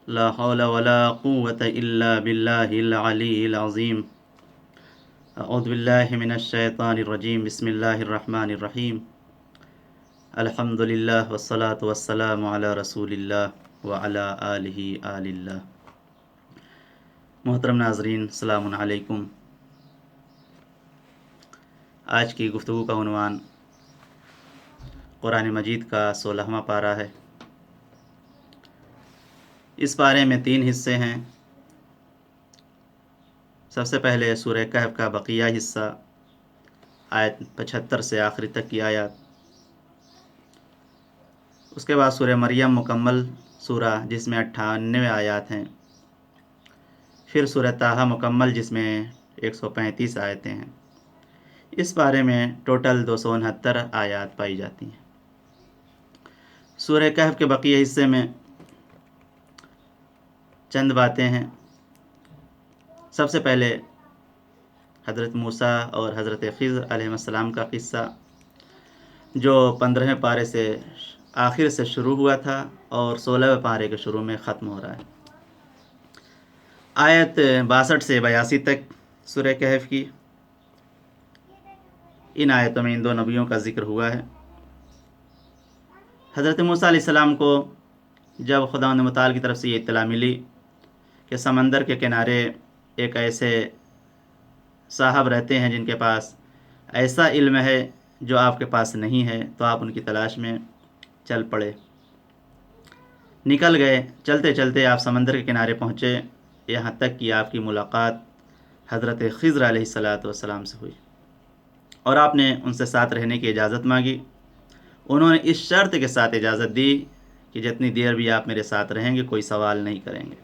لا حول ولا قوة إلا بالله العلي العظيم. اعوذ باللہ من الشیطان الرجیم. بسم اللہ الرحمن الرحیم. الحمد للہ والصلاة والسلام علی رسول اللہ وعلی آلہ آل اللہ. محترم ناظرین، السلام علیکم. آج کی گفتگو کا عنوان قرآن مجید کا 16واں پارہ ہے. اس پارے میں 3 حصے ہیں. سب سے پہلے سورہ کہف کا بقیہ حصہ، آیت 75 سے آخری تک کی آیات. اس کے بعد سورہ مریم مکمل سورہ جس میں 98 آیات ہیں. پھر سورہ طٰہٰ مکمل جس میں 135 آیتیں ہیں. اس بارے میں ٹوٹل 269 آیات پائی جاتی ہیں. سورہ کہف کے بقیہ حصے میں چند باتیں ہیں. سب سے پہلے حضرت موسیٰ اور حضرت خضر علیہ السلام کا قصہ، جو 15ویں پارے سے آخر سے شروع ہوا تھا اور 16ویں پارے کے شروع میں ختم ہو رہا ہے. آیت 62 سے 82 تک سورہ کہف کی. ان آیتوں میں ان 2 نبیوں کا ذکر ہوا ہے. حضرت موسیٰ علیہ السلام کو جب خداوند متعال کی طرف سے یہ اطلاع ملی کہ سمندر کے کنارے ایک ایسے صاحب رہتے ہیں جن کے پاس ایسا علم ہے جو آپ کے پاس نہیں ہے، تو آپ ان کی تلاش میں چل پڑے. نکل گئے. چلتے چلتے آپ سمندر کے کنارے پہنچے، یہاں تک کہ آپ کی ملاقات حضرت خضر علیہ السلام سے ہوئی اور آپ نے ان سے ساتھ رہنے کی اجازت مانگی. انہوں نے اس شرط کے ساتھ اجازت دی کہ جتنی دیر بھی آپ میرے ساتھ رہیں گے کوئی سوال نہیں کریں گے.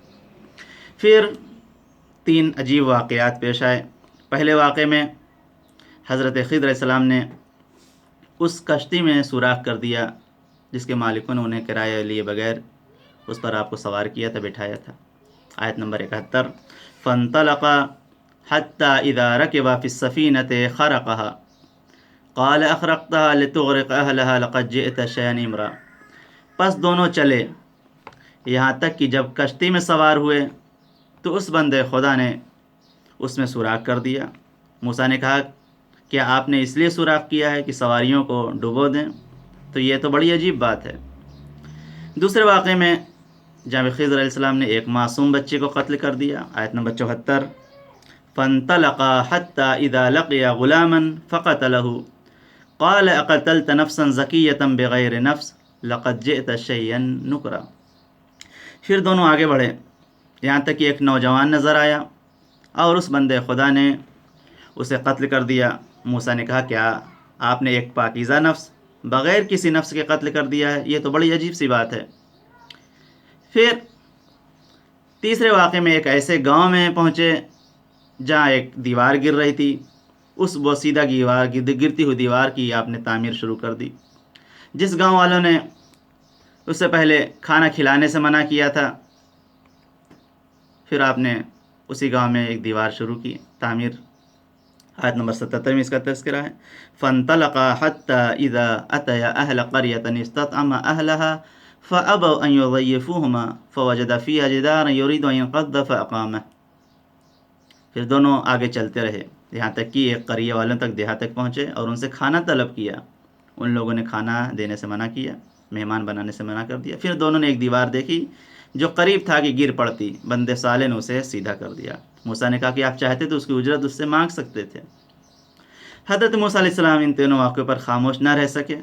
پھر 3 عجیب واقعات پیش آئے. پہلے واقعے میں حضرت خضر علیہ السلام نے اس کشتی میں سوراخ کر دیا جس کے مالکوں نے انہیں کرایہ لیے بغیر اس پر آپ کو سوار کیا تھا، بٹھایا تھا. آیت نمبر 71. فانطلقا حتى اذا ركبا في السفينة خرقها قال اخرقتها لتغرق اهلها لقد جئت شيئا امرا. پس دونوں چلے یہاں تک کہ جب کشتی میں سوار ہوئے تو اس بندے خدا نے اس میں سوراخ کر دیا. موسیٰ نے کہا کیا آپ نے اس لیے سوراخ کیا ہے کہ سواریوں کو ڈبو دیں؟ تو یہ تو بڑی عجیب بات ہے. دوسرے واقعے میں جناب خضر علیہ السلام نے ایک معصوم بچے کو قتل کر دیا. آیت نمبر 74. فانطلقا حتى اذا لقيا غلاما فقتله قال اقتلت نفسا زكية بغير نفس لقد جئت شيئا نكرا. پھر دونوں آگے بڑھے یہاں تک کہ ایک نوجوان نظر آیا اور اس بندے خدا نے اسے قتل کر دیا. موسیٰ نے کہا کیا آپ نے ایک پاکیزہ نفس بغیر کسی نفس کے قتل کر دیا ہے؟ یہ تو بڑی عجیب سی بات ہے. پھر تیسرے واقعے میں ایک ایسے گاؤں میں پہنچے جہاں ایک دیوار گر رہی تھی. اس بوسیدہ گرتی ہوئی دیوار کی آپ نے تعمیر شروع کر دی. جس گاؤں والوں نے اس سے پہلے کھانا کھلانے سے منع کیا تھا، پھر آپ نے اسی گاؤں میں ایک دیوار شروع کی تعمیر. آیت نمبر 77 میں اس کا تذکرہ ہے. فانطلقا حتى اذا اتيا اهل قرية استطعما اهلها فابوا ان يضيفوهما فوجد فيها جدارا يريد ان ينقض فاقامه. پھر دونوں آگے چلتے رہے یہاں تک کہ ایک قریہ والوں تک دیہات تک پہنچے اور ان سے کھانا طلب کیا. ان لوگوں نے کھانا دینے سے منع کیا، مہمان بنانے سے منع کر دیا. پھر دونوں نے ایک دیوار دیکھی جو قریب تھا کہ گر پڑتی. بندے صالح نے اسے سیدھا کر دیا. موسیٰ نے کہا کہ آپ چاہتے تو اس کی اجرت اس سے مانگ سکتے تھے. حضرت موسیٰ علیہ السلام ان تینوں واقعوں پر خاموش نہ رہ سکے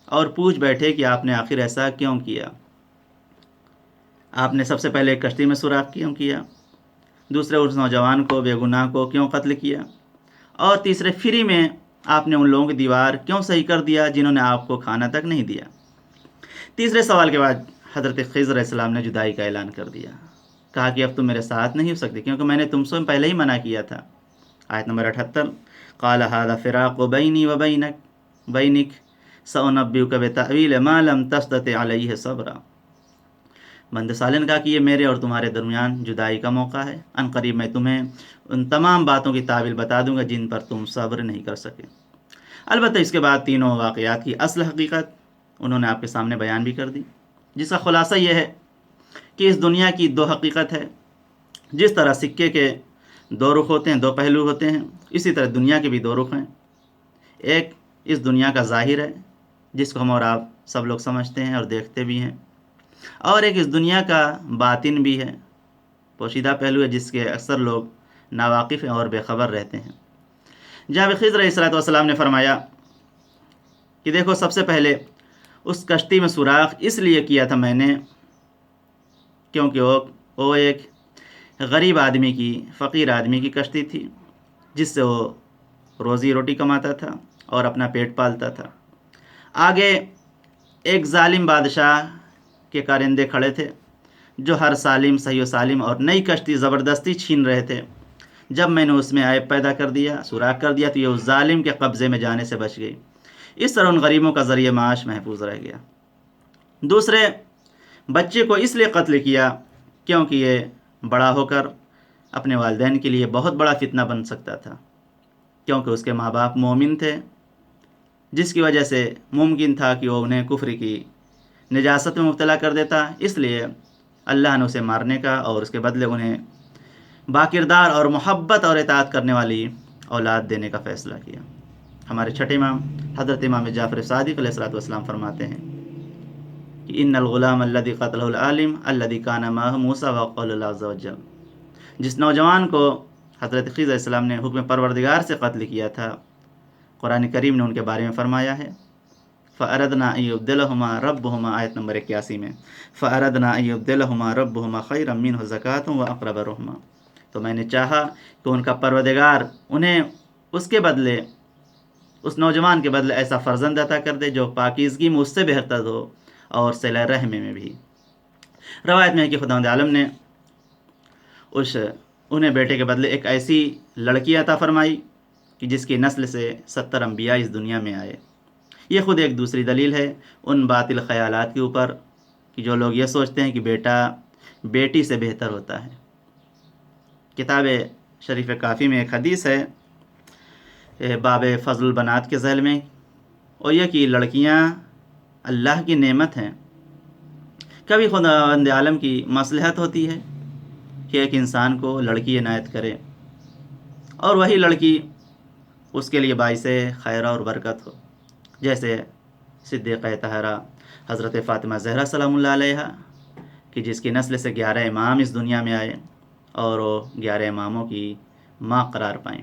اور پوچھ بیٹھے کہ آپ نے آخر ایسا کیوں کیا؟ آپ نے سب سے پہلے کشتی میں سوراخ کیوں کیا؟ دوسرے اس نوجوان کو بے گناہ کو کیوں قتل کیا؟ اور تیسرے فری میں آپ نے ان لوگوں کی دیوار کیوں صحیح کر دیا جنہوں نے آپ کو کھانا تک نہیں دیا؟ تیسرے سوال کے بعد حضرت خضر علیہ السلام نے جدائی کا اعلان کر دیا. کہا کہ اب تم میرے ساتھ نہیں ہو سکتے کیونکہ میں نے تم سے پہلے ہی منع کیا تھا. آیت نمبر 78. قال هذا فراق بيني وبينك سأنبئك بتأويل ما لم تستطع عليه صبرا. بندے صالح نے کہا کہ یہ میرے اور تمہارے درمیان جدائی کا موقع ہے. ان قریب میں تمہیں ان تمام باتوں کی تعویل بتا دوں گا جن پر تم صبر نہیں کر سکے. البتہ اس کے بعد تینوں واقعات کی اصل حقیقت انہوں نے آپ کے سامنے بیان بھی کر دی، جس کا خلاصہ یہ ہے کہ اس دنیا کی دو حقیقت ہے. جس طرح سکے کے دو رخ ہوتے ہیں، دو پہلو ہوتے ہیں، اسی طرح دنیا کے بھی دو رخ ہیں. ایک اس دنیا کا ظاہر ہے جس کو ہم اور آپ سب لوگ سمجھتے ہیں اور دیکھتے بھی ہیں، اور ایک اس دنیا کا باطن بھی ہے، پوشیدہ پہلو ہے جس کے اکثر لوگ ناواقف ہیں اور بے خبر رہتے ہیں. جناب خضر علیہ الصلوۃ والسلام نے فرمایا کہ دیکھو، سب سے پہلے اس کشتی میں سوراخ اس لیے کیا تھا میں نے کیونکہ وہ ایک غریب آدمی کی، فقیر آدمی کی کشتی تھی جس سے وہ روزی روٹی کماتا تھا اور اپنا پیٹ پالتا تھا. آگے ایک ظالم بادشاہ کے کارندے کھڑے تھے جو ہر سالم صحیح و سالم اور نئی کشتی زبردستی چھین رہے تھے. جب میں نے اس میں عیب پیدا کر دیا، سوراخ کر دیا، تو یہ اس ظالم کے قبضے میں جانے سے بچ گئی. اس طرح ان غریبوں کا ذریعہ معاش محفوظ رہ گیا. دوسرے بچے کو اس لیے قتل کیا کیونکہ یہ بڑا ہو کر اپنے والدین کے لیے بہت بڑا فتنہ بن سکتا تھا، کیونکہ اس کے ماں باپ مومن تھے، جس کی وجہ سے ممکن تھا کہ وہ انہیں کفر کی نجاست میں مبتلا کر دیتا. اس لیے اللہ نے اسے مارنے کا اور اس کے بدلے انہیں باکردار اور محبت اور اطاعت کرنے والی اولاد دینے کا فیصلہ کیا. ہمارے چھٹے امام حضرت امام جعفر صادق علیہ الصلوۃ والسلام فرماتے ہیں کہ ان الغلام الذی قتلہ العالم الذی کان معہ موسیٰ وقال اللہ عز وجل، جس نوجوان کو حضرت خضر علیہ السلام نے حکم پروردگار سے قتل کیا تھا، قرآن کریم نے ان کے بارے میں فرمایا ہے فَأَرَدْنَا أَن يُبْدِلَهُمَا رَبُّهُمَا، آیت نمبر 81 میں، فَأَرَدْنَا أَن يُبْدِلَهُمَا رَبُّهُمَا خَيْرًا مِّنْهُ زَكَاةً وَأَقْرَبَ رُحْمًا، تو میں نے چاہا کہ ان کا پروردگار انہیں اس کے بدلے، اس نوجوان کے بدلے ایسا فرزند عطا کر دے جو پاکیزگی میں اس سے بہتر ہو اور صلہ رحم میں بھی. روایت میں ہے کہ خداوند عالم نے انہیں بیٹے کے بدلے ایک ایسی لڑکی عطا فرمائی کہ جس کی نسل سے 70 انبیاء اس دنیا میں آئے. یہ خود ایک دوسری دلیل ہے ان باطل خیالات کے اوپر کہ جو لوگ یہ سوچتے ہیں کہ بیٹا بیٹی سے بہتر ہوتا ہے. کتاب شریف کافی میں ایک حدیث ہے باب فضل البنات کے ذیل میں، اور یہ کہ لڑکیاں اللہ کی نعمت ہیں. کبھی خداوند عالم کی مصلحت ہوتی ہے کہ ایک انسان کو لڑکی عنایت کرے اور وہی لڑکی اس کے لیے باعث خیر اور برکت ہو، جیسے صدیقہ طاہرہ حضرت فاطمہ زہرا سلام اللہ علیہا کہ جس کی نسل سے 11 امام اس دنیا میں آئے اور وہ 11 اماموں کی ماں قرار پائیں.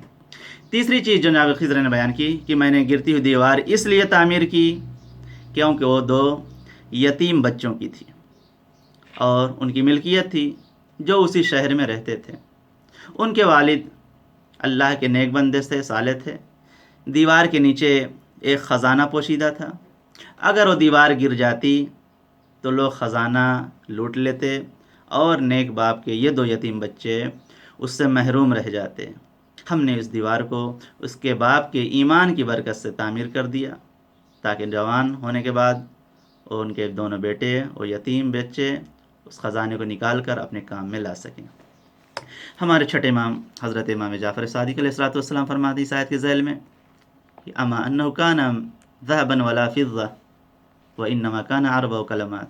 تیسری چیز جو جناب خضر نے بیان کی کہ میں نے گرتی ہوئی دیوار اس لیے تعمیر کی کیونکہ وہ 2 یتیم بچوں کی تھی اور ان کی ملکیت تھی جو اسی شہر میں رہتے تھے. ان کے والد اللہ کے نیک بندے تھے، صالح تھے. دیوار کے نیچے ایک خزانہ پوشیدہ تھا، اگر وہ دیوار گر جاتی تو لوگ خزانہ لوٹ لیتے اور نیک باپ کے یہ 2 یتیم بچے اس سے محروم رہ جاتے. ہم نے اس دیوار کو اس کے باپ کے ایمان کی برکت سے تعمیر کر دیا تاکہ جوان ہونے کے بعد وہ ان کے دونوں بیٹے اور یتیم بچے اس خزانے کو نکال کر اپنے کام میں لا سکیں. ہمارے چھٹے امام حضرت امام جعفر صادق علیہ الصلوۃ والسلام فرماتے ہیں اس آیت کے ذیل میں کہ اما انه كان ذهبا ولا فضة وانما كان 4 کلمات،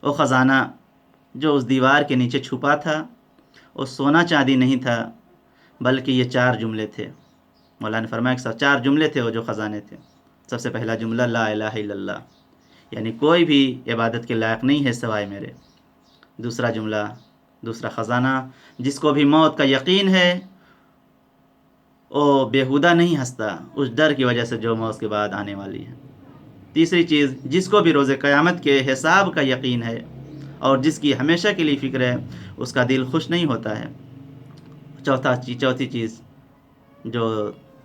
وہ خزانہ جو اس دیوار کے نیچے چھپا تھا وہ سونا چاندی نہیں تھا بلکہ یہ 4 جملے تھے. مولانا نے فرمایا کہ 4 جملے تھے وہ جو خزانے تھے. سب سے پہلا جملہ لا الہ الا اللہ، یعنی کوئی بھی عبادت کے لائق نہیں ہے سوائے میرے. دوسرا جملہ، دوسرا خزانہ، جس کو بھی موت کا یقین ہے وہ بیہودہ نہیں ہنستا اس ڈر کی وجہ سے جو موت کے بعد آنے والی ہے. تیسری چیز، جس کو بھی روز قیامت کے حساب کا یقین ہے اور جس کی ہمیشہ کے لیے فکر ہے اس کا دل خوش نہیں ہوتا ہے. چوتھی چیز جو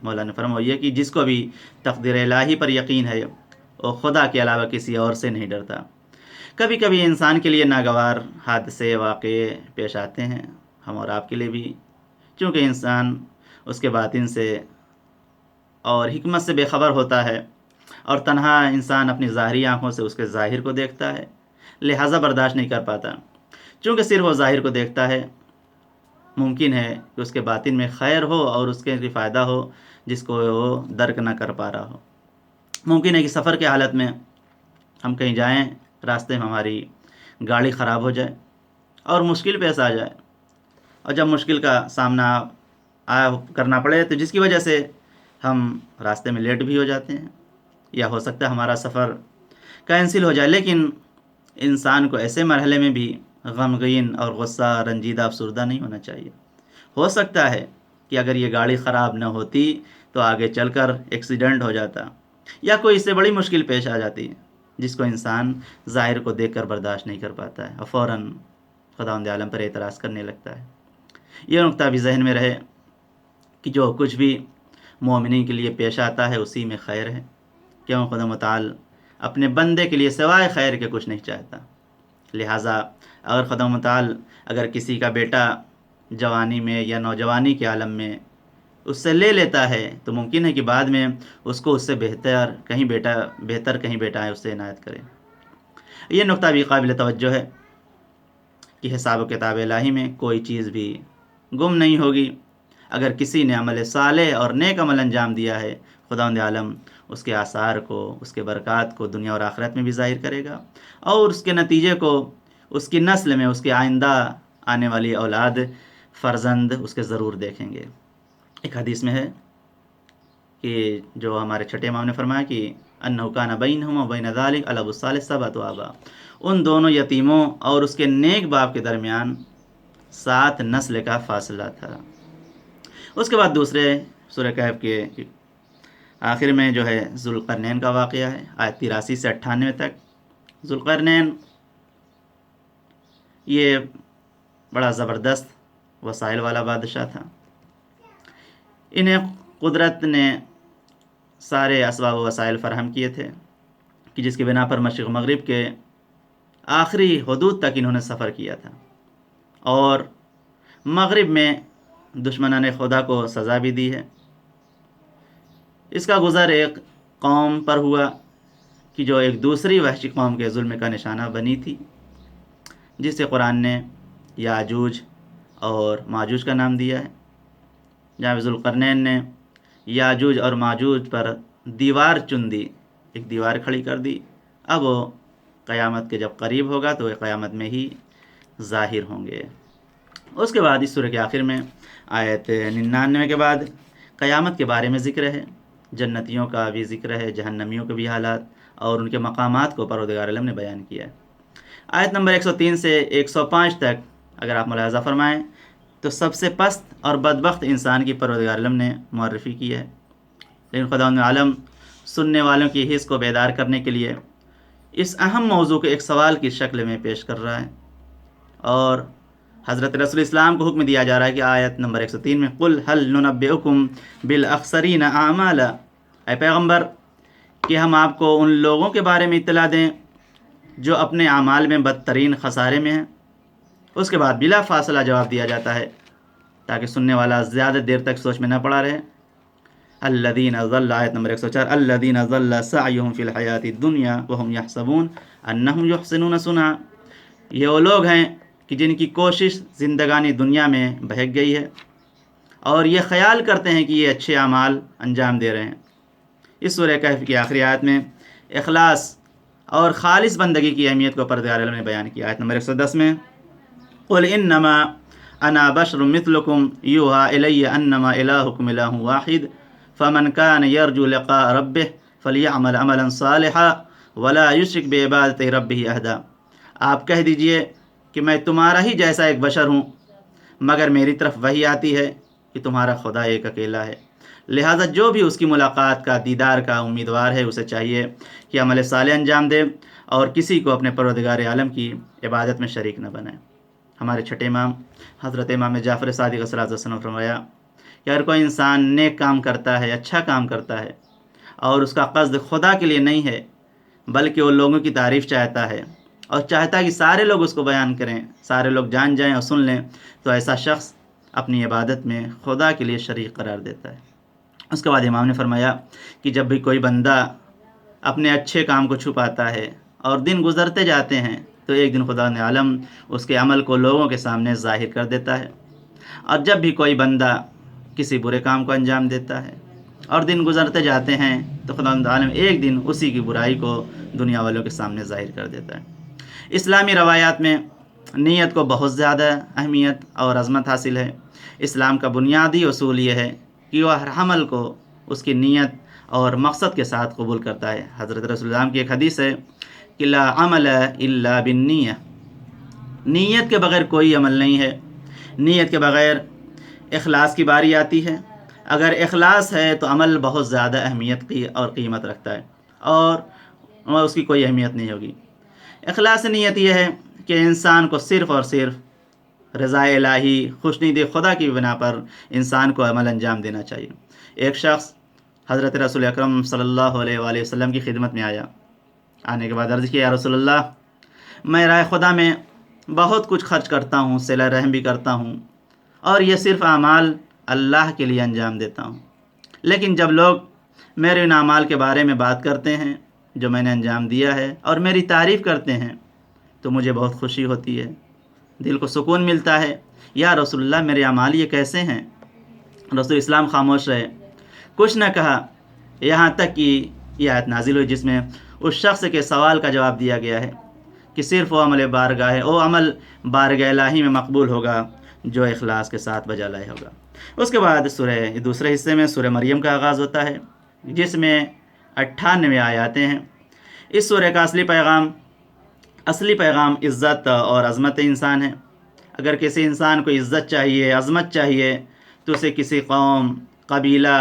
مولانا نے فرمایا یہ کہ جس کو بھی تقدیر الہی پر یقین ہے وہ خدا کے علاوہ کسی اور سے نہیں ڈرتا. کبھی کبھی انسان کے لیے ناگوار حادثے واقعے پیش آتے ہیں، ہم اور آپ کے لیے بھی، چونکہ انسان اس کے باطن سے اور حکمت سے بے خبر ہوتا ہے اور تنہا انسان اپنی ظاہری آنکھوں سے اس کے ظاہر کو دیکھتا ہے، لہٰذا برداشت نہیں کر پاتا. چونکہ صرف وہ ظاہر کو دیکھتا ہے، ممکن ہے کہ اس کے باطن میں خیر ہو اور اس کے لیے فائدہ ہو جس کو وہ درک نہ کر پا رہا ہو. ممکن ہے کہ سفر کے حالت میں ہم کہیں جائیں، راستے میں ہماری گاڑی خراب ہو جائے اور مشکل پیش آ جائے، اور جب مشکل کا سامنا کرنا پڑے تو جس کی وجہ سے ہم راستے میں لیٹ بھی ہو جاتے ہیں، یا ہو سکتا ہے ہمارا سفر کینسل ہو جائے، لیکن انسان کو ایسے مرحلے میں بھی غمگین اور غصہ، رنجیدہ، افسردہ نہیں ہونا چاہیے۔ ہو سکتا ہے کہ اگر یہ گاڑی خراب نہ ہوتی تو آگے چل کر ایکسیڈنٹ ہو جاتا، یا کوئی اس سے بڑی مشکل پیش آ جاتی، جس کو انسان ظاہر کو دیکھ کر برداشت نہیں کر پاتا ہے اور فوراً خداوند عالم پر اعتراض کرنے لگتا ہے۔ یہ نقطہ بھی ذہن میں رہے کہ جو کچھ بھی مومنین کے لیے پیش آتا ہے اسی میں خیر ہے، کیوں خدا متعال اپنے بندے کے لیے سوائے خیر کے کچھ نہیں چاہتا۔ لہٰذا اگر خدا متعال اگر کسی کا بیٹا جوانی میں یا نوجوانی کے عالم میں اس سے لے لیتا ہے تو ممکن ہے کہ بعد میں اس کو اس سے بہتر کہیں بیٹا ہے اس سے عنایت کرے۔ یہ نقطہ بھی قابل توجہ ہے کہ حساب و کتاب الہی میں کوئی چیز بھی گم نہیں ہوگی۔ اگر کسی نے عمل صالح اور نیک عمل انجام دیا ہے، خداوند عالم اس کے آثار کو، اس کے برکات کو دنیا اور آخرت میں بھی ظاہر کرے گا، اور اس کے نتیجے کو اس کی نسل میں، اس کے آئندہ آنے والی اولاد، فرزند اس کے ضرور دیکھیں گے۔ ایک حدیث میں ہے کہ جو ہمارے چھٹے امام نے فرمایا کہ انہ کان بینہم و بین ذلک الاب الصالح سبعۃ آباء، ان دونوں یتیموں اور اس کے نیک باپ کے درمیان 7 نسل کا فاصلہ تھا۔ اس کے بعد دوسرے سورہ کہف کے آخر میں جو ہے ذوالقرنین کا واقعہ ہے، آیت 83 سے 98 تک۔ ذوالقرنین یہ بڑا زبردست وسائل والا بادشاہ تھا۔ انہیں قدرت نے سارے اسباب و وسائل فراہم کیے تھے کہ جس کی بنا پر مشرق مغرب کے آخری حدود تک انہوں نے سفر کیا تھا، اور مغرب میں دشمنان خدا کو سزا بھی دی ہے۔ اس کا گزر ایک قوم پر ہوا کہ جو ایک دوسری وحشی قوم کے ظلم کا نشانہ بنی تھی، جس سے قرآن نے یاجوج اور ماجوج کا نام دیا ہے۔ جناب ذوالقرنین نے یاجوج اور ماجوج پر دیوار چن دی، ایک دیوار کھڑی کر دی۔ اب وہ قیامت کے جب قریب ہوگا تو وہ قیامت میں ہی ظاہر ہوں گے۔ اس کے بعد اس سورہ کے آخر میں آیت 99 کے بعد قیامت کے بارے میں ذکر ہے، جنتیوں کا بھی ذکر ہے، جہنمیوں کے بھی حالات اور ان کے مقامات کو پروردگار عالم نے بیان کیا ہے۔ آیت نمبر 103 سے 105 تک اگر آپ ملاحظہ فرمائیں تو سب سے پست اور بدبخت انسان کی پروردگار عالم نے معرفی کی ہے، لیکن خداوند عالم سننے والوں کی حس کو بیدار کرنے کے لیے اس اہم موضوع کو ایک سوال کی شکل میں پیش کر رہا ہے، اور حضرت رسول اسلام کو حکم دیا جا رہا ہے کہ آیت نمبر 103 میں قل هل ننبئکم بالاخسرین اعمالا، اے پیغمبر کہ ہم آپ کو ان لوگوں کے بارے میں اطلاع دیں جو اپنے اعمال میں بدترین خسارے میں ہیں۔ اس کے بعد بلا فاصلہ جواب دیا جاتا ہے تاکہ سننے والا زیادہ دیر تک سوچ میں نہ پڑا رہے۔ الذین ضل، آیت نمبر 104، الذین ضل سعیہم فی الحیاۃ الدنیا وہم یحسبون انہم یحسنون صنعا، یہ وہ لوگ ہیں کہ جن کی کوشش زندگانی دنیا میں بہک گئی ہے اور یہ خیال کرتے ہیں کہ یہ اچھے اعمال انجام دے رہے ہیں۔ اس سورہ کہف کی آخری آیت میں اخلاص اور خالص بندگی کی اہمیت کو پروردگار عالم نے بیان کیا۔ آیت نمبر 110 میں قل انما انا بشر مثلکم یوحی الی انما الہکم الہ واحد فمن کان یرجو لقاء ربہ فلیعمل عملا صالحا ولا یشرک بعبادۃ ربہ احدا، آپ کہہ دیجئے کہ میں تمہارا ہی جیسا ایک بشر ہوں، مگر میری طرف وحی آتی ہے کہ تمہارا خدا ایک اکیلا ہے، لہٰذا جو بھی اس کی ملاقات کا، دیدار کا امیدوار ہے، اسے چاہیے کہ عمل صالح انجام دے اور کسی کو اپنے پروردگار عالم کی عبادت میں شریک نہ بنائے۔ ہمارے چھٹے امام حضرت امام جعفر صادق صلی اللہ علیہ وسلم فرمایا کہ اگر کوئی انسان نیک کام کرتا ہے، اچھا کام کرتا ہے، اور اس کا قصد خدا کے لیے نہیں ہے بلکہ وہ لوگوں کی تعریف چاہتا ہے اور چاہتا ہے کہ سارے لوگ اس کو بیان کریں، سارے لوگ جان جائیں اور سن لیں، تو ایسا شخص اپنی عبادت میں خدا کے لیے شریک قرار دیتا ہے۔ اس کے بعد امام نے فرمایا کہ جب بھی کوئی بندہ اپنے اچھے کام کو چھپاتا ہے اور دن گزرتے جاتے ہیں تو ایک دن خدا نے عالم اس کے عمل کو لوگوں کے سامنے ظاہر کر دیتا ہے، اور جب بھی کوئی بندہ کسی برے کام کو انجام دیتا ہے اور دن گزرتے جاتے ہیں تو خدا عالم ایک دن اسی کی برائی کو دنیا والوں کے سامنے ظاہر کر دیتا ہے۔ اسلامی روایات میں نیت کو بہت زیادہ اہمیت اور عظمت حاصل ہے۔ اسلام کا بنیادی اصول یہ ہے کہ وہ ہر عمل کو اس کی نیت اور مقصد کے ساتھ قبول کرتا ہے۔ حضرت رسول اللہ کی ایک حدیث ہے کہ لا عمل الا بالنیہ، نیت کے بغیر کوئی عمل نہیں ہے۔ نیت کے بغیر اخلاص کی باری آتی ہے۔ اگر اخلاص ہے تو عمل بہت زیادہ اہمیت کی اور قیمت رکھتا ہے، اور اس کی کوئی اہمیت نہیں ہوگی۔ اخلاص نیت یہ ہے کہ انسان کو صرف اور صرف رضا الہی، خوشنودی خدا کی بنا پر انسان کو عمل انجام دینا چاہیے۔ ایک شخص حضرت رسول اکرم صلی اللہ علیہ وآلہ وسلم کی خدمت میں آیا۔ آنے کے بعد عرض کیا، یا رسول اللہ، میں راہ خدا میں بہت کچھ خرچ کرتا ہوں، صلہ رحم بھی کرتا ہوں، اور یہ صرف اعمال اللہ کے لیے انجام دیتا ہوں، لیکن جب لوگ میرے ان اعمال کے بارے میں بات کرتے ہیں جو میں نے انجام دیا ہے اور میری تعریف کرتے ہیں تو مجھے بہت خوشی ہوتی ہے، دل کو سکون ملتا ہے۔ یا رسول اللہ، میرے اعمال یہ کیسے ہیں؟ رسول اسلام خاموش رہے، کچھ نہ کہا، یہاں تک کہ یہ آیت نازل ہوئی جس میں اس شخص کے سوال کا جواب دیا گیا ہے کہ صرف وہ عمل بارگاہ الہی میں مقبول ہوگا جو اخلاص کے ساتھ بجا لائے ہوگا۔ اس کے بعد دوسرے حصے میں سورہ مریم کا آغاز ہوتا ہے جس میں 98 آیاتیں ہیں۔ اس سورہ کا اصلی پیغام عزت اور عظمت انسان ہے۔ اگر کسی انسان کو عزت چاہیے، عظمت چاہیے، تو اسے کسی قوم، قبیلہ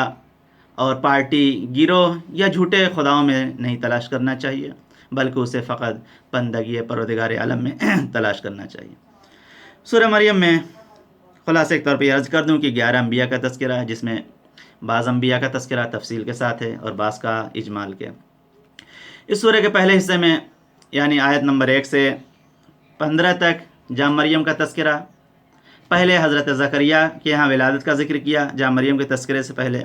اور پارٹی، گروہ یا جھوٹے خداؤں میں نہیں تلاش کرنا چاہیے، بلکہ اسے فقط بندگی پروردگار عالم میں تلاش کرنا چاہیے۔ سورہ مریم میں خلاصے کے طور پہ عرض کر دوں کہ 11 انبیاء کا تذکرہ ہے، جس میں بعض انبیاء کا تذکرہ تفصیل کے ساتھ ہے اور بعض کا اجمال کے۔ اس سورہ کے پہلے حصے میں یعنی آیت نمبر 1 سے 15 تک جہاں مریم کا تذکرہ، پہلے حضرت زکریہ کے یہاں ولادت کا ذکر کیا جہاں مریم کے تذکرے سے پہلے،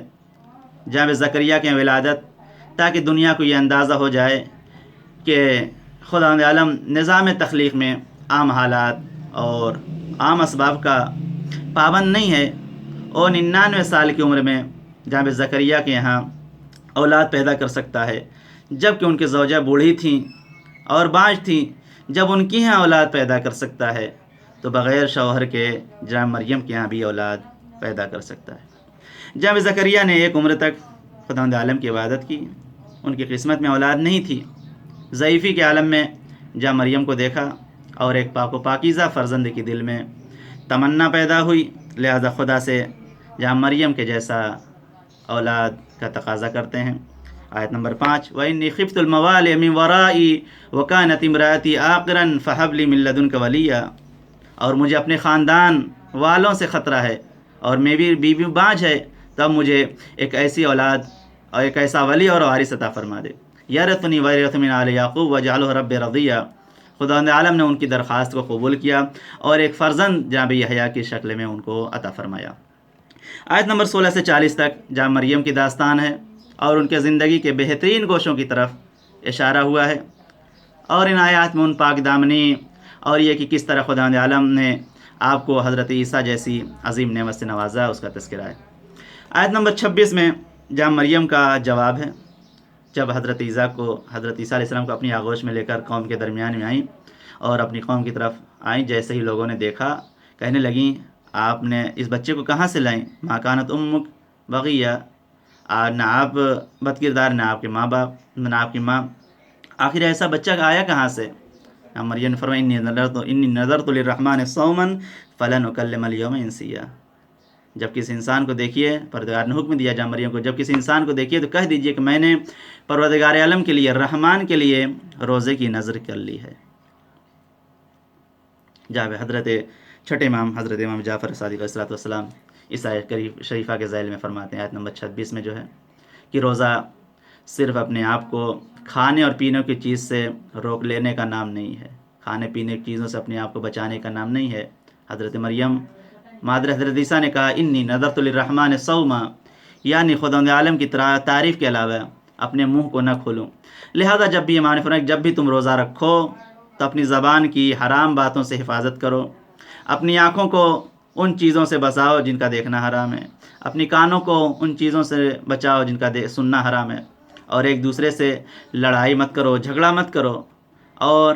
جہاں زکریہ کے ولادت، تاکہ دنیا کو یہ اندازہ ہو جائے کہ خداوند عالم نظام تخلیق میں عام حالات اور عام اسباب کا پابند نہیں ہے۔ اور 99 سال کی عمر میں جناب زکریہ کے یہاں اولاد پیدا کر سکتا ہے، جبکہ ان کی زوجہ بوڑھی تھیں اور باج تھیں۔ جب ان کی یہاں اولاد پیدا کر سکتا ہے تو بغیر شوہر کے جناب مریم کے یہاں بھی اولاد پیدا کر سکتا ہے۔ جناب زکریہ نے ایک عمر تک خداوند عالم کی عبادت کی، ان کی قسمت میں اولاد نہیں تھی۔ ضعیفی کے عالم میں جب مریم کو دیکھا اور ایک پاک و پاکیزہ فرزند کی دل میں تمنا پیدا ہوئی، لہذا خدا سے جہاں مریم کے جیسا اولاد کا تقاضا کرتے ہیں۔ آیت نمبر 5، وَإِنِّي خِفْتُ الْمَوَالِيَ مِنْ وَرَائِي وَكَانَتِ امْرَأَتِي عَاقِرًا فَهَبْ لِي مِن لَّدُنكَ وَلِيًّا، اور مجھے اپنے خاندان والوں سے خطرہ ہے اور میری بیوی باج ہے، تب مجھے ایک ایسی اولاد اور ایک ایسا ولی اور وارث عطا فرما دے۔ یرثنی ویرث من آل یعقوب وجعلہ رب رضیہ، خداوند عالم نے ان کی درخواست کو قبول کیا اور ایک فرزند جناب یحییٰ کی شکل میں ان کو عطا فرمایا۔ آیت نمبر 16 سے 40 تک جہاں مریم کی داستان ہے اور ان کے زندگی کے بہترین گوشوں کی طرف اشارہ ہوا ہے، اور ان آیات میں ان پاک دامنی اور یہ کہ کس طرح خداوند عالم نے آپ کو حضرت عیسیٰ جیسی عظیم نعمت سے نوازا، اس کا تذکرہ ہے۔ آیت نمبر 26 میں جہاں مریم کا جواب ہے، جب حضرت عیسیٰ علیہ السلام کو اپنی آغوش میں لے کر قوم کے درمیان میں آئیں اور اپنی قوم کی طرف آئیں، جیسے ہی لوگوں نے دیکھا کہنے لگیں، آپ نے اس بچے کو کہاں سے لائیں؟ ما کانت امک بغیہ، نہ آپ بد کردار، نہ آپ کے ماں باپ، نہ آپ کی ماں، آخر ایسا بچہ آیا کہاں سے؟ مریم نے فرمایا، انی نذرت للرحمن صوما فلن اکلم اليوم انسیا۔ جب کسی انسان کو دیکھیے، پروردگار نے حکم دیا جہاں مریم کو، جب کسی انسان کو دیکھیے تو کہہ دیجئے کہ میں نے پروردگار عالم کے لیے، رحمان کے لیے روزے کی نظر کر لی ہے۔ جب حضرت چھٹے امام حضرت امام جعفر صادق علیہ السلام اس آیت شریفہ کے ذیل میں فرماتے ہیں، آیت نمبر 26 میں جو ہے کہ روزہ صرف اپنے آپ کو کھانے اور پینے کی چیز سے روک لینے کا نام نہیں ہے، کھانے پینے کی چیزوں سے اپنے آپ کو بچانے کا نام نہیں ہے۔ حضرت مریم مادر حضرت عیسیٰ نے کہا، انی نذرت للرحمن صوما، یعنی خداوند عالم کی تعریف کے علاوہ اپنے منہ کو نہ کھولوں۔ لہذا جب بھی امام نے فرمایا جب بھی تم روزہ رکھو تو اپنی زبان کی حرام باتوں سے حفاظت کرو، اپنی آنکھوں کو ان چیزوں سے بچاؤ جن کا دیکھنا حرام ہے، اپنی کانوں کو ان چیزوں سے بچاؤ جن کا سننا حرام ہے، اور ایک دوسرے سے لڑائی مت کرو، جھگڑا مت کرو، اور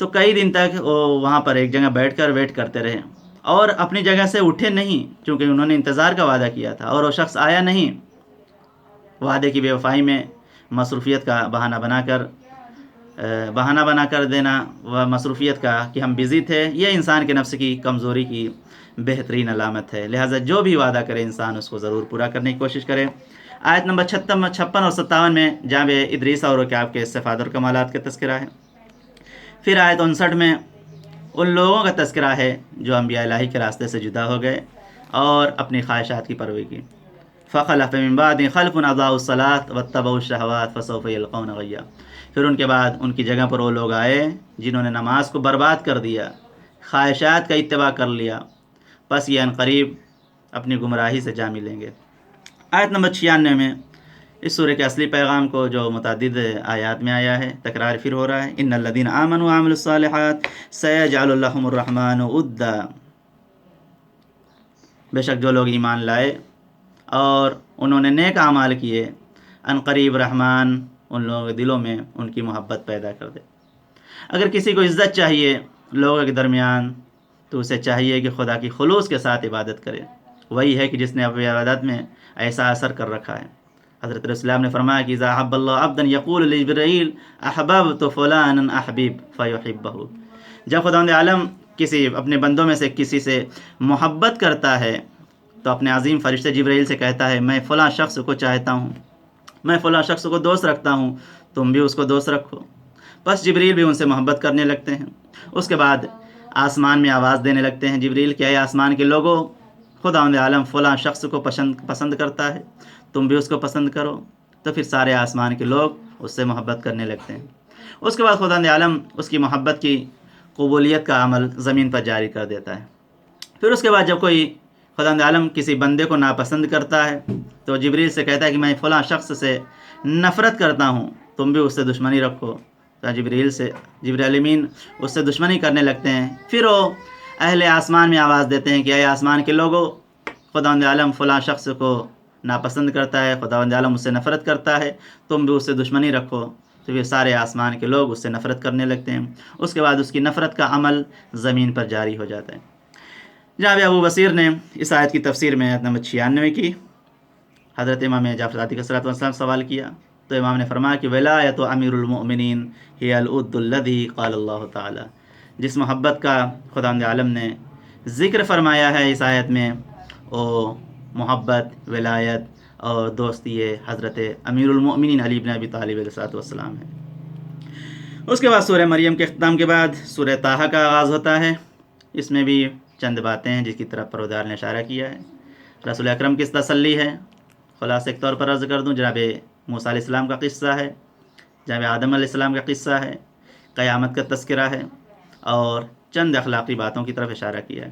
تو کئی دن تک وہ وہاں پر ایک جگہ بیٹھ کر ویٹ کرتے رہے اور اپنی جگہ سے اٹھے نہیں، چونکہ انہوں نے انتظار کا وعدہ کیا تھا اور وہ شخص آیا نہیں۔ وعدے کی بے وفائی میں مصروفیت کا بہانہ بنا کر دینا و مصروفیت کا کہ ہم بزی تھے، یہ انسان کے نفس کی کمزوری کی بہترین علامت ہے۔ لہٰذا جو بھی وعدہ کرے انسان اس کو ضرور پورا کرنے کی کوشش کرے۔ آیت نمبر 56 اور 57 میں جناب ادریس اور کعب کے صفات اور کمالات کا تذکرہ ہے۔ پھر آیت 59 میں ان لوگوں کا تذکرہ ہے جو انبیاء الہی کے راستے سے جدا ہو گئے اور اپنی خواہشات کی پیروی کی۔ فخلف من بعد خلف اضاعوا الصلاۃ واتبعوا الشہوات فسوف یلقون غیا۔ پھر ان کے بعد ان کی جگہ پر وہ لوگ آئے جنہوں نے نماز کو برباد کر دیا، خواہشات کا اتباع کر لیا، پس یہ عنقریب اپنی گمراہی سے جا ملیں گے۔ آیت نمبر 96 میں اس سورہ کے اصلی پیغام کو جو متعدد آیات میں آیا ہے تکرار پھر ہو رہا ہے۔ ان الذین آمنوا وعملوا الصالحات سیجعل لهم الرحمن ودا۔ بے شک جو لوگ ایمان لائے اور انہوں نے نیک اعمال کیے، عنقریب رحمان ان لوگوں کے دلوں میں ان کی محبت پیدا کر دے۔ اگر کسی کو عزت چاہیے لوگوں کے درمیان تو اسے چاہیے کہ خدا کی خلوص کے ساتھ عبادت کرے، وہی ہے کہ جس نے اپنی عبادت میں ایسا اثر کر رکھا ہے۔ حضرت رسول اللہ نے فرمایا کہ اذا احب اللہ عبدا یقول لجبرائیل احببت فلانا احبب فیحبہ۔ جب خداوند عالم اپنے بندوں میں سے کسی سے محبت کرتا ہے تو اپنے عظیم فرشتے جبرائیل سے کہتا ہے میں فلاں شخص کو چاہتا ہوں، میں فلاں شخص کو دوست رکھتا ہوں، تم بھی اس کو دوست رکھو۔ بس جبریل بھی ان سے محبت کرنے لگتے ہیں۔ اس کے بعد آسمان میں آواز دینے لگتے ہیں جبریل کہ اے آسمان کے لوگوں، خداوند عالم فلاں شخص کو پسند کرتا ہے، تم بھی اس کو پسند کرو۔ تو پھر سارے آسمان کے لوگ اس سے محبت کرنے لگتے ہیں۔ اس کے بعد خداوند عالم اس کی محبت کی قبولیت کا عمل زمین پر جاری کر دیتا ہے۔ پھر اس کے بعد جب کوئی خداوند عالم کسی بندے کو ناپسند کرتا ہے تو جبریل سے کہتا ہے کہ میں فلاں شخص سے نفرت کرتا ہوں، تم بھی اس سے دشمنی رکھو۔ تو جبریل امین اس سے دشمنی کرنے لگتے ہیں۔ پھر وہ اہل آسمان میں آواز دیتے ہیں کہ اے آسمان کے لوگوں، خداوند عالم فلاں شخص کو ناپسند کرتا ہے، خداوند عالم اس سے نفرت کرتا ہے، تم بھی اس سے دشمنی رکھو۔ تو پھر سارے آسمان کے لوگ اس سے نفرت کرنے لگتے ہیں۔ اس کے بعد اس کی نفرت کا عمل زمین پر جاری ہو جاتا ہے۔ جناب ابو بصیر نے اس آیت کی تفسیر میں آیت نمبر 96 کی حضرت امام جعفر صادق علیہ السلام سوال کیا تو امام نے فرمایا کہ ولایت امیر المؤمنین ہی العد الذی قال اللہ تعالی۔ جس محبت کا خداوند عالم نے ذکر فرمایا ہے اس آیت میں، وہ محبت، ولایت اور دوستی حضرت امیر المؤمنین علی بن ابی طالب علیہ السلام ہے۔ اس کے بعد سورہ مریم کے اختتام کے بعد سورہ طٰہٰ کا آغاز ہوتا ہے۔ اس میں بھی چند باتیں ہیں جس کی طرف پروردگار نے اشارہ کیا ہے۔ رسول اکرم کی تسلی ہے، خلاصے کے طور پر عرض کر دوں، جناب موسیٰ علیہ السلام کا قصہ ہے، جناب آدم علیہ السلام کا قصہ ہے، قیامت کا تذکرہ ہے اور چند اخلاقی باتوں کی طرف اشارہ کیا ہے۔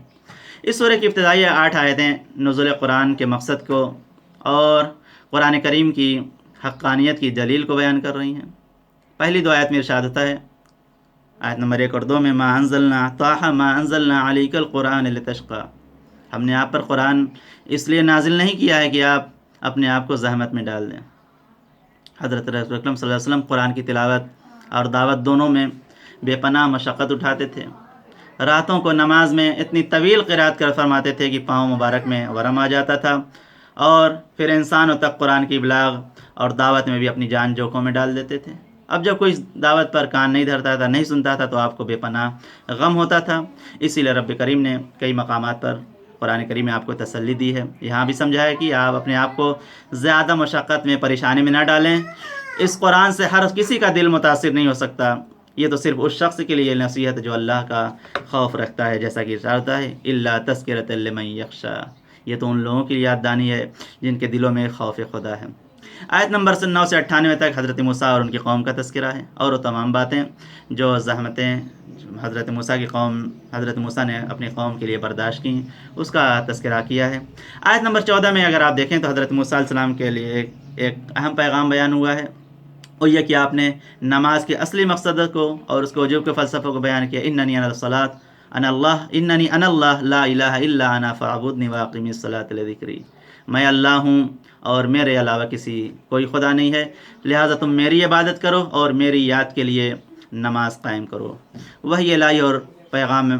اس سورہ کی ابتدائی 8 آیتیں نزول قرآن کے مقصد کو اور قرآن کریم کی حقانیت کی دلیل کو بیان کر رہی ہیں۔ پہلی 2 آیت میں ارشاد ہوتا ہے، آیت نمبر 1 اور 2 میں ما انزلنا طٰہٰ ما انزلنا علیک القرآن لتشقی۔ ہم نے آپ پر قرآن اس لیے نازل نہیں کیا ہے کہ آپ اپنے آپ کو زحمت میں ڈال دیں۔ حضرت رسول اکرم صلی اللہ علیہ وسلم قرآن کی تلاوت اور دعوت دونوں میں بے پناہ مشقت اٹھاتے تھے۔ راتوں کو نماز میں اتنی طویل قرات کر فرماتے تھے کہ پاؤں مبارک میں ورم آ جاتا تھا، اور پھر انسانوں تک قرآن کی ابلاغ اور دعوت میں بھی اپنی جان جوکھوں میں ڈال دیتے تھے۔ اب جب کوئی دعوت پر کان نہیں دھرتا تھا، نہیں سنتا تھا، تو آپ کو بے پناہ غم ہوتا تھا۔ اسی لیے رب کریم نے کئی مقامات پر قرآن کریم میں آپ کو تسلی دی ہے، یہاں بھی سمجھایا کہ آپ اپنے آپ کو زیادہ مشقت میں، پریشانی میں نہ ڈالیں۔ اس قرآن سے ہر کسی کا دل متاثر نہیں ہو سکتا، یہ تو صرف اس شخص کے لیے نصیحت جو اللہ کا خوف رکھتا ہے، جیسا کہ ارشاد ہوتا ہے الا تذکرۃ لمن یخشی، یہ تو ان لوگوں کی یاد دہانی ہے جن کے دلوں میں خوف خدا ہے۔ آیت نمبر 9 سے 98 تک حضرت موسیٰ اور ان کی قوم کا تذکرہ ہے، اور وہ تمام باتیں جو زحمتیں حضرت موسیٰ نے اپنی قوم کے لیے برداشت کی، اس کا تذکرہ کیا ہے۔ آیت نمبر 14 میں اگر آپ دیکھیں تو حضرت موسیٰ علیہ السلام کے لیے ایک اہم پیغام بیان ہوا ہے، اور یہ کہ آپ نے نماز کے اصلی مقصد کو اور اس کے وجوب کے فلسفے کو بیان کیا۔ اننی انا الصلاۃ اننی انا اللہ لا الہ الا انا فاعبدنی واقم الصلاۃ لذکری، میں اللہ ہوں اور میرے علاوہ کوئی خدا نہیں ہے، لہٰذا تم میری عبادت کرو اور میری یاد کے لیے نماز قائم کرو۔ وحی الہی اور پیغام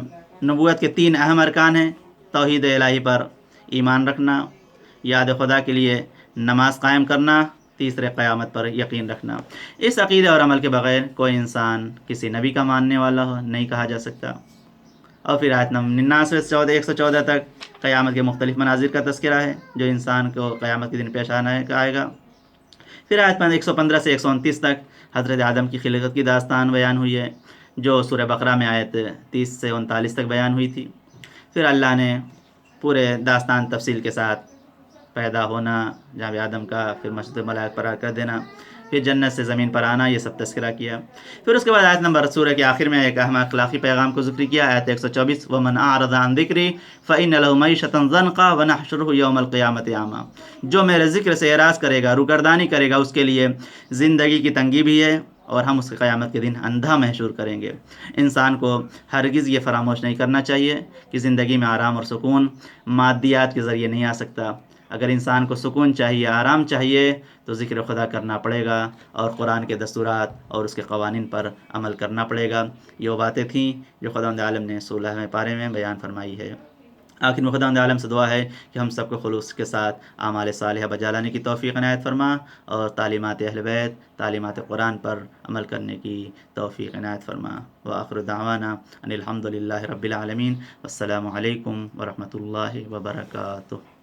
نبوت کے 3 اہم ارکان ہیں: توحید الہی پر ایمان رکھنا، یاد خدا کے لیے نماز قائم کرنا، تیسرے قیامت پر یقین رکھنا۔ اس عقیدے اور عمل کے بغیر کوئی انسان کسی نبی کا ماننے والا نہیں کہا جا سکتا۔ اور پھر آیت نمبر 99 سے 114 تک قیامت کے مختلف مناظر کا تذکرہ ہے جو انسان کو قیامت کے دن پیش آئے گا۔ پھر آیت 115 سے 129 تک حضرت آدم کی خلقت کی داستان بیان ہوئی ہے جو سورہ بقرہ میں آیت 30 سے 39 تک بیان ہوئی تھی۔ پھر اللہ نے پورے داستان تفصیل کے ساتھ پیدا ہونا، جناب آدم کا، پھر مسجد ملائک پر کر دینا، پھر جنت سے زمین پر آنا، یہ سب تذکرہ کیا۔ پھر اس کے بعد آیت نمبر سورہ کے آخر میں ایک اہم اخلاقی پیغام کو ذکر کیا، آیت 124 وَمَنْ أَعْرَضَ عَنْ ذِكْرِي فَإِنَّ لَهُ مَعِيشَةً ضَنْكًا وَنَحْشُرُهُ يَوْمَ الْقِيَامَةِ أَعْمَىٰ۔ جو میرے ذکر سے اعراض کرے گا، روگردانی کرے گا، اس کے لیے زندگی کی تنگی بھی ہے اور ہم اس کی قیامت کے دن اندھا محشور کریں گے۔ انسان کو ہرگز یہ فراموش نہیں کرنا چاہیے کہ زندگی میں آرام اور سکون مادیات کے ذریعے نہیں آ سکتا۔ اگر انسان کو سکون چاہیے، آرام چاہیے، تو ذکر خدا کرنا پڑے گا اور قرآن کے دستورات اور اس کے قوانین پر عمل کرنا پڑے گا۔ یہ وہ باتیں تھیں جو خداوند عالم نے 16ویں پارے میں بیان فرمائی ہے۔ آخر میں خداوند عالم سے دعا ہے کہ ہم سب کو خلوص کے ساتھ اعمال صالحہ بجا لانے کی توفیق عنایت فرما اور تعلیمات اہل بیت، تعلیمات قرآن پر عمل کرنے کی توفیق عنایت فرما۔ وآخر دعوانا ان الحمد للہ رب العالمین۔ والسلام علیکم ورحمۃ اللہ وبرکاتہ۔